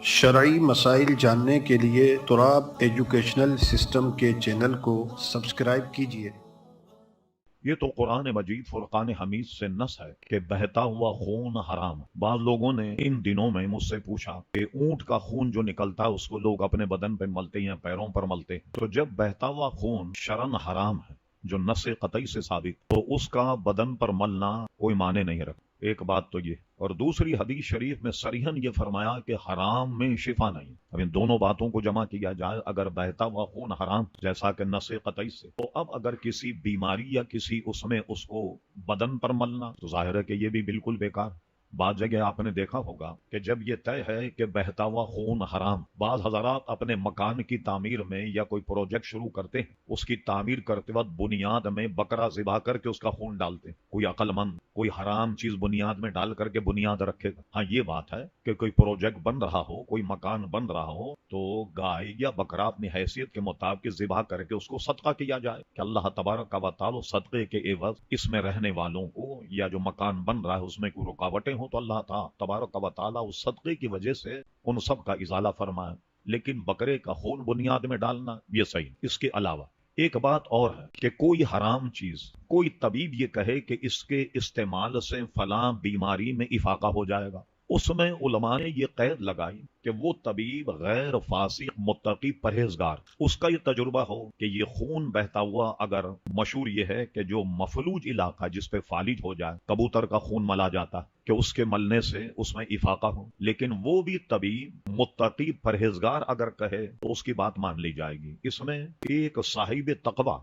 شرعی مسائل جاننے کے لیے تراب ایجوکیشنل سسٹم کے چینل کو سبسکرائب کیجیے۔ یہ تو قرآن مجید فرقان حمید سے نص ہے کہ بہتا ہوا خون حرام۔ بعض لوگوں نے ان دنوں میں مجھ سے پوچھا کہ اونٹ کا خون جو نکلتا ہے اس کو لوگ اپنے بدن پہ ملتے ہیں، پیروں پر ملتے ہیں، تو جب بہتا ہوا خون شرعن حرام ہے جو نص قطعی سے ثابت، تو اس کا بدن پر ملنا کوئی معنی نہیں رکھتا۔ ایک بات تو یہ، اور دوسری حدیث شریف میں صریحاً یہ فرمایا کہ حرام میں شفا نہیں۔ اب ان دونوں باتوں کو جمع کیا جائے، اگر بہتا ہوا خون حرام جیسا کہ نص قطعی سے، تو اب اگر کسی بیماری یا کسی اس میں اس کو بدن پر ملنا تو ظاہر ہے کہ یہ بھی بالکل بیکار۔ بعض جگہ آپ نے دیکھا ہوگا کہ جب یہ طے ہے کہ بہتا ہوا خون حرام، بعض حضرات اپنے مکان کی تعمیر میں یا کوئی پروجیکٹ شروع کرتے ہیں، اس کی تعمیر کرتے وقت بنیاد میں بکرا ذبح کر کے اس کا خون ڈالتے ہیں۔ کوئی عقل مند کوئی حرام چیز بنیاد میں ڈال کر کے بنیاد رکھے گا؟ ہاں، یہ بات ہے کہ کوئی پروجیکٹ بن رہا ہو، کوئی مکان بن رہا ہو، تو گائے یا بکرا اپنی حیثیت کے مطابق ذبح کر کے اس کو صدقہ کیا جائے کہ اللہ تبارک و تعالی صدقے کے عوض اس میں رہنے والوں کو، یا جو مکان بن رہا ہے اس میں کوئی رکاوٹیں ہوں تو اللہ تعالی تبارک و تعالی اس صدقے کی وجہ سے ان سب کا ازالہ فرمائے۔ لیکن بکرے کا خون بنیاد میں ڈالنا یہ صحیح۔ اس کے علاوہ ایک بات اور ہے کہ کوئی حرام چیز، کوئی طبیب یہ کہے کہ اس کے استعمال سے فلاں بیماری میں افاقہ ہو جائے گا، اس میں علماء نے یہ قید لگائی کہ وہ طبیب غیر فاسق متقی پرہیزگار، اس کا یہ تجربہ ہو کہ یہ خون بہتا ہوا، اگر مشہور یہ ہے کہ جو مفلوج علاقہ جس پہ فالج ہو جائے، کبوتر کا خون ملا جاتا ہے کہ اس کے ملنے سے اس میں افاقہ ہو، لیکن وہ بھی طبیب متقی پرہیزگار اگر کہے تو اس کی بات مان لی جائے گی۔ اس میں ایک صاحب تقوی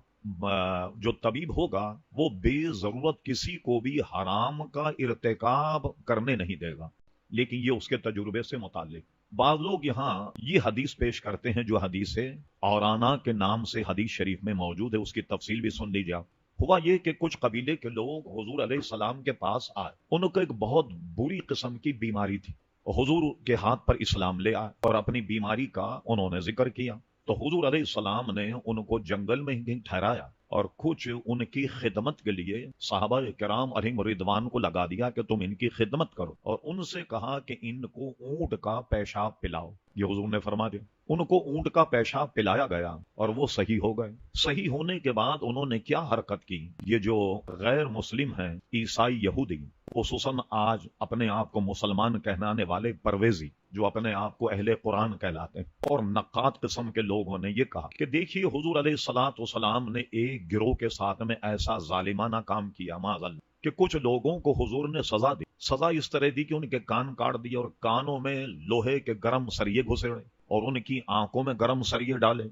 جو طبیب ہوگا وہ بے ضرورت کسی کو بھی حرام کا ارتکاب کرنے نہیں دے گا، لیکن یہ اس کے تجربے سے متعلق۔ بعض لوگ یہاں یہ حدیث پیش کرتے ہیں جو حدیث اورانا کے نام سے حدیث شریف میں موجود ہے، اس کی تفصیل بھی سن لیجیے۔ ہوا یہ کہ کچھ قبیلے کے لوگ حضور علیہ السلام کے پاس آئے، ان کو ایک بہت بری قسم کی بیماری تھی، حضور کے ہاتھ پر اسلام لے آئے اور اپنی بیماری کا انہوں نے ذکر کیا، تو حضور علیہ السلام نے ان کو جنگل میں ہی ٹھہرایا اور کچھ ان کی خدمت کے لیے صحابہ کرام علیہم رضوان کو لگا دیا کہ تم ان کی خدمت کرو، اور ان سے کہا کہ ان کو اونٹ کا پیشاب پلاؤ۔ یہ حضور نے فرما دیا، ان کو اونٹ کا پیشاب پلایا گیا اور وہ صحیح ہو گئے۔ صحیح ہونے کے بعد انہوں نے کیا حرکت کی؟ یہ جو غیر مسلم ہیں، عیسائی یہودی، خصوصاً آج اپنے آپ کو مسلمان کہلانے والے پرویزی جو اپنے آپ کو اہل قرآن کہلاتے ہیں، اور نقاد قسم کے لوگوں نے یہ کہا کہ دیکھیے حضور علیہ الصلوۃ والسلام نے ایک گروہ کے ساتھ میں ایسا ظالمانہ کام کیا معاذ اللہ کہ کچھ لوگوں کو حضور نے سزا دی۔ سزا اس طرح دی کہ ان کے کان کاٹ دیے اور کانوں میں لوہے کے گرم سریے گھسیڑے اور ان کی آنکھوں میں گرم سریے ڈالے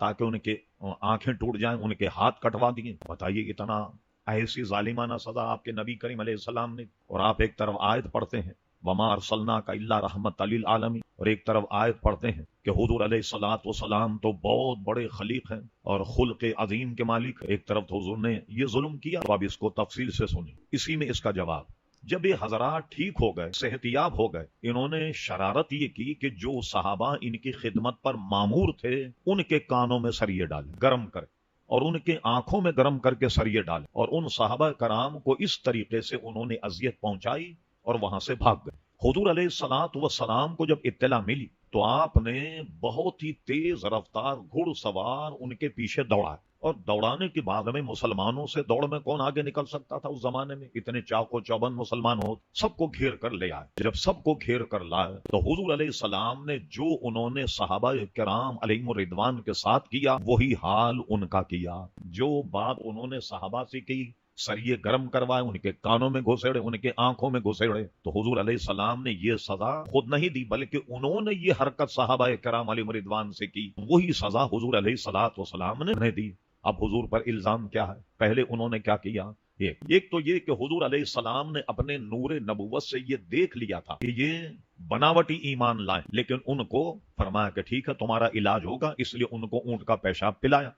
تاکہ ان کے آنکھیں ٹوٹ جائیں، ان کے ہاتھ کٹوا دیے۔ بتائیے اتنا ایسی ظالمانہ سزا آپ کے نبی کریم علیہ السلام نے، اور آپ ایک طرف آیت پڑھتے ہیں وما ارسلناک الا رحمۃ للعالمین، اور ایک طرف آیت پڑھتے ہیں کہ حضور علیہ الصلوۃ والسلام تو بہت بڑے خلیق ہیں اور خلق عظیم کے مالک۔ ایک طرف تو حضور نے یہ ظلم کیا، تو اب اس کو تفصیل سے سنیں۔ اسی میں اس کا جواب، جب یہ حضرات ٹھیک ہو گئے، صحت یاب ہو گئے، انہوں نے شرارت یہ کی کہ جو صحابہ ان کی خدمت پر مامور تھے ان کے کانوں میں سریے ڈالے گرم کر، اور ان کے آنکھوں میں گرم کر کے سریے ڈالے، اور ان صحابہ کرام کو اس طریقے سے انہوں نے اذیت پہنچائی اور وہاں سے بھاگ گئے۔ حضور علیہ الصلوۃ والسلام کو جب اطلاع ملی تو آپ نے بہت ہی تیز رفتار گھڑ سوار ان کے پیچھے دوڑا، اور دوڑانے کے بعد میں مسلمانوں سے دوڑ میں کون آگے نکل سکتا تھا اس زمانے میں؟ اتنے چاق و چوبند مسلمان ہو، سب کو گھیر کر لے آئے۔ جب سب کو گھیر کر لائے تو حضور علیہ السلام نے جو انہوں نے صحابہ کرام علیہم رضوان کے ساتھ کیا وہی حال ان کا کیا۔ جو بات انہوں نے صحابہ سے کی، سریے گرم کروائے، ان کے کانوں میں گھسیڑے، ان کے آنکھوں میں گھسیڑے، تو حضور علیہ السلام نے یہ سزا خود نہیں دی بلکہ انہوں نے یہ حرکت صحابہ کرام علیہم رضوان سے کی، وہی سزا حضور علیہ الصلوۃ والسلام نے دی۔ اب حضور پر الزام کیا ہے؟ پہلے انہوں نے کیا کیا؟ ایک تو یہ کہ حضور علیہ السلام نے اپنے نور نبوت سے یہ دیکھ لیا تھا کہ یہ بناوٹی ایمان لائیں، لیکن ان کو فرمایا کہ ٹھیک ہے تمہارا علاج ہوگا، اس لیے ان کو اونٹ کا پیشاب پلایا۔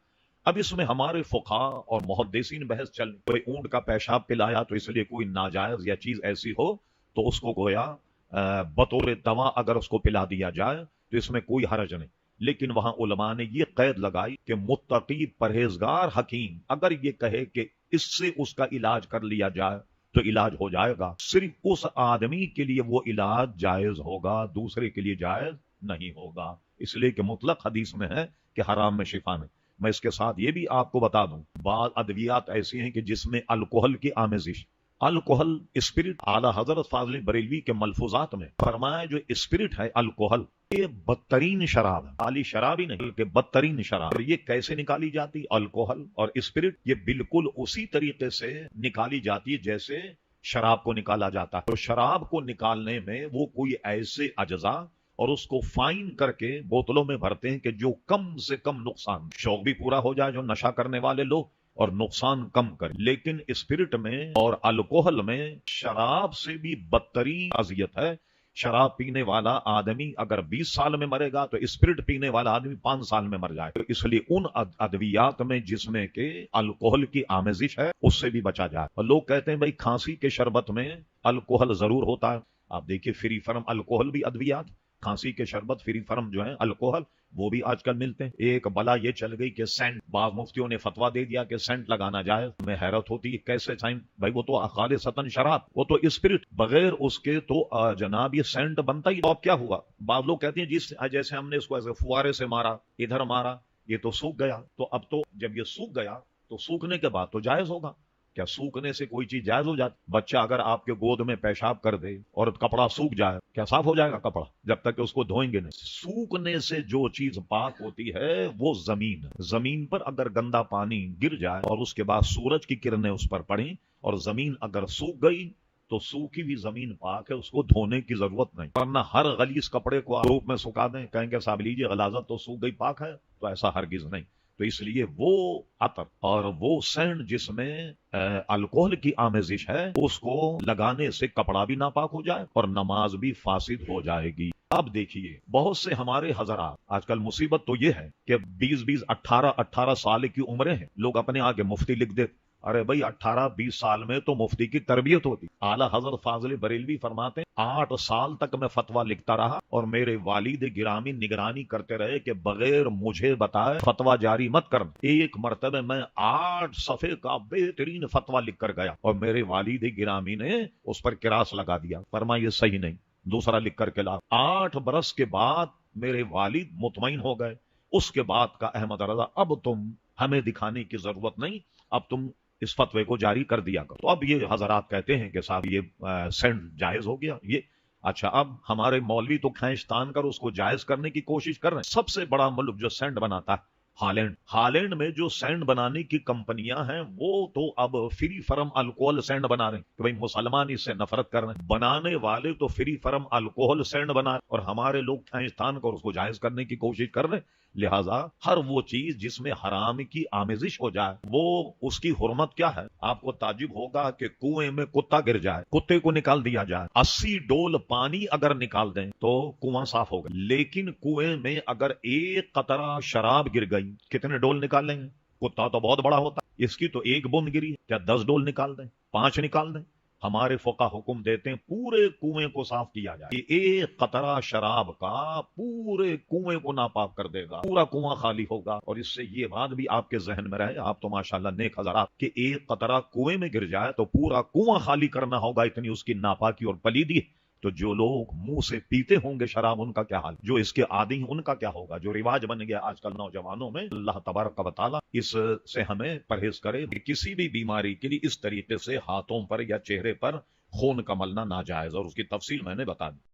اب اس میں ہمارے فقہا اور محدثین بحث چل، کوئی اونٹ کا پیشاب پلایا تو اس لیے کوئی ناجائز یا چیز ایسی ہو تو اس کو گویا بطور دوا اگر اس کو پلا دیا جائے تو اس میں کوئی حرج نہیں، لیکن وہاں علماء نے یہ قید لگائی کہ متقی پرہیزگار حکیم اگر یہ کہے کہ اس سے اس کا علاج کر لیا جائے تو علاج ہو جائے گا. صرف اس آدمی کے لیے وہ علاج جائز ہوگا, دوسرے کے لیے جائز نہیں ہوگا, اس لیے کہ مطلق حدیث میں ہے کہ حرام میں شفا نہیں. میں اس کے ساتھ یہ بھی آپ کو بتا دوں, بعض ادویات ایسی ہیں کہ جس میں الکوہل کی آمیزش, الکوہل اسپرٹ, اعلیٰ حضرت فاضل بریلوی کے ملفوظات میں فرمایا جو اسپرٹ ہے الکوہل, یہ بدترین شراب ہے, خالی شراب ہی نہیں بلکہ بدترین شراب. یہ کیسے نکالی جاتی؟ الکوہل اور اسپرٹ یہ بالکل اسی طریقے سے نکالی جاتی ہے جیسے شراب کو نکالا جاتا ہے. تو شراب کو نکالنے میں وہ کوئی ایسے اجزاء اور اس کو فائن کر کے بوتلوں میں بھرتے ہیں کہ جو کم سے کم نقصان, شوق بھی پورا ہو جائے جو نشہ کرنے والے لوگ, اور نقصان کم کرے. لیکن اسپرٹ میں اور الکوہل میں شراب سے بھی بدترین اذیت ہے. شراب پینے والا آدمی اگر 20 سال میں مرے گا تو اسپرٹ پینے والا آدمی 5 سال میں مر جائے. تو اس لیے ان ادویات میں جس میں کہ الکوہل کی آمیزش ہے اس سے بھی بچا جائے. اور لوگ کہتے ہیں بھائی کھانسی کے شربت میں الکوہل ضرور ہوتا ہے. آپ دیکھیے فری فرم الکوہل بھی ادویات, کھانسی کے شربت فری فرم جو ہے الکوہل وہ بھی آج کل ملتے ہیں. ایک بلا یہ چل گئی کہ سینٹ, بعض مفتیوں نے فتوا دے دیا کہ سینٹ لگانا جائے. میں حیرت ہوتی ہے کیسے سینٹ, بھائی وہ تو خالصتاً شراب, وہ تو اسپرٹ, بغیر اس کے تو جناب یہ سینٹ بنتا ہی. تو اب کیا ہوا, بعض لوگ کہتے ہیں جس جیسے ہم نے اس کو ایسے فوارے سے مارا, ادھر مارا, یہ تو سوکھ گیا. تو اب تو جب یہ سوکھ گیا تو سوکھنے کے بعد تو جائز ہوگا. کیا سوکھنے سے کوئی چیز جائز ہو جاتی؟ بچہ اگر آپ کے گود میں پیشاب کر دے اور کپڑا سوکھ جائے, کیا صاف ہو جائے گا کپڑا جب تک کہ اس کو دھوئیں گے نہیں؟ سوکھنے سے جو چیز پاک ہوتی ہے وہ زمین. زمین پر اگر گندا پانی گر جائے اور اس کے بعد سورج کی کرنیں اس پر پڑیں اور زمین اگر سوکھ گئی تو سوکھی ہوئی زمین پاک ہے, اس کو دھونے کی ضرورت نہیں. ورنہ ہر غلیظ کپڑے کو دھوپ میں سکھا دیں, کہیں گے صاحب لیجیے غلاظت تو سوکھ گئی پاک ہے, تو ایسا ہرگز نہیں. تو اس لیے وہ عطر اور وہ سینٹ جس میں الکوہل کی آمیزش ہے اس کو لگانے سے کپڑا بھی ناپاک ہو جائے اور نماز بھی فاسد ہو جائے گی. اب دیکھیے بہت سے ہمارے حضرات, آج کل مصیبت تو یہ ہے کہ 20 18 سال کی عمریں ہیں, لوگ اپنے آگے مفتی لکھ دیتے. ارے بھائی 18-20 سال میں تو مفتی کی تربیت ہوتی. اعلیٰ حضرت فاضل بریلوی فرماتے ہیں 8 سال تک میں فتویٰ لکھتا رہا اور میرے والد گرامی نگرانی کرتے رہے کہ بغیر مجھے بتائے فتویٰ جاری مت کرنا. ایک مرتبہ میں 8 صفحے کا بہترین فتویٰ لکھ کر گیا اور میرے والد گرامی نے اس پر کراس لگا دیا, فرمایا یہ صحیح نہیں, دوسرا لکھ کر کے لا. 8 برس کے بعد میرے والد مطمئن ہو گئے. اس کے بعد کا احمد رضا, اب تم ہمیں دکھانے کی ضرورت نہیں, اب تم اس فتوے کو جاری کر دیا کرو. تو اب یہ حضرات کہتے ہیں کہ صاحب یہ سینٹ جائز ہو گیا. یہ اچھا, اب ہمارے مولوی تو کھینچ تان کر اس کو جائز کرنے کی کوشش کر رہے ہیں. سب سے بڑا ملک جو سینٹ بناتا ہے ہالینڈ, ہالینڈ میں جو سینٹ بنانے کی کمپنیاں ہیں وہ تو اب فری فرم الکوہل سینٹ بنا رہے ہیں کہ بھائی مسلمان اس سے نفرت کر رہے ہیں. بنانے والے تو فری فرم الکوہل سینٹ بنا رہے ہیں اور ہمارے لوگ کھینچ تان کر اس کو جائز کرنے کی کوشش کر رہے ہیں. لہذا ہر وہ چیز جس میں حرام کی آمیزش ہو جائے وہ اس کی حرمت کیا ہے. آپ کو تعجب ہوگا کہ کنویں میں کتا گر جائے, کتے کو نکال دیا جائے, 80 ڈول پانی اگر نکال دیں تو کنواں صاف ہوگا. لیکن کنویں میں اگر ایک قطرہ شراب گر گئی, کتنے ڈول نکال لیں گے؟ کتا تو بہت بڑا ہوتا, اس کی تو ایک بوند گری, کیا 10 ڈول نکال دیں, 5 نکال دیں؟ ہمارے فقہ حکم دیتے ہیں پورے کنویں کو صاف کیا جائے. یہ ایک قطرہ شراب کا پورے کنویں کو ناپاک کر دے گا, پورا کنواں خالی ہوگا. اور اس سے یہ بات بھی آپ کے ذہن میں رہے, آپ تو ماشاءاللہ نیک حضرات, کہ ایک قطرہ کنویں میں گر جائے تو پورا کنواں خالی کرنا ہوگا, اتنی اس کی ناپاکی اور پلیدی. تو جو لوگ منہ سے پیتے ہوں گے شراب ان کا کیا حال, جو اس کے عادی ہیں ان کا کیا ہوگا, جو رواج بن گیا آج کل نوجوانوں میں. اللہ تبارک و تعالی اس سے ہمیں پرہیز کرے. کسی بھی بیماری کے لیے اس طریقے سے ہاتھوں پر یا چہرے پر خون کا ملنا ناجائز, اور اس کی تفصیل میں نے بتا دی.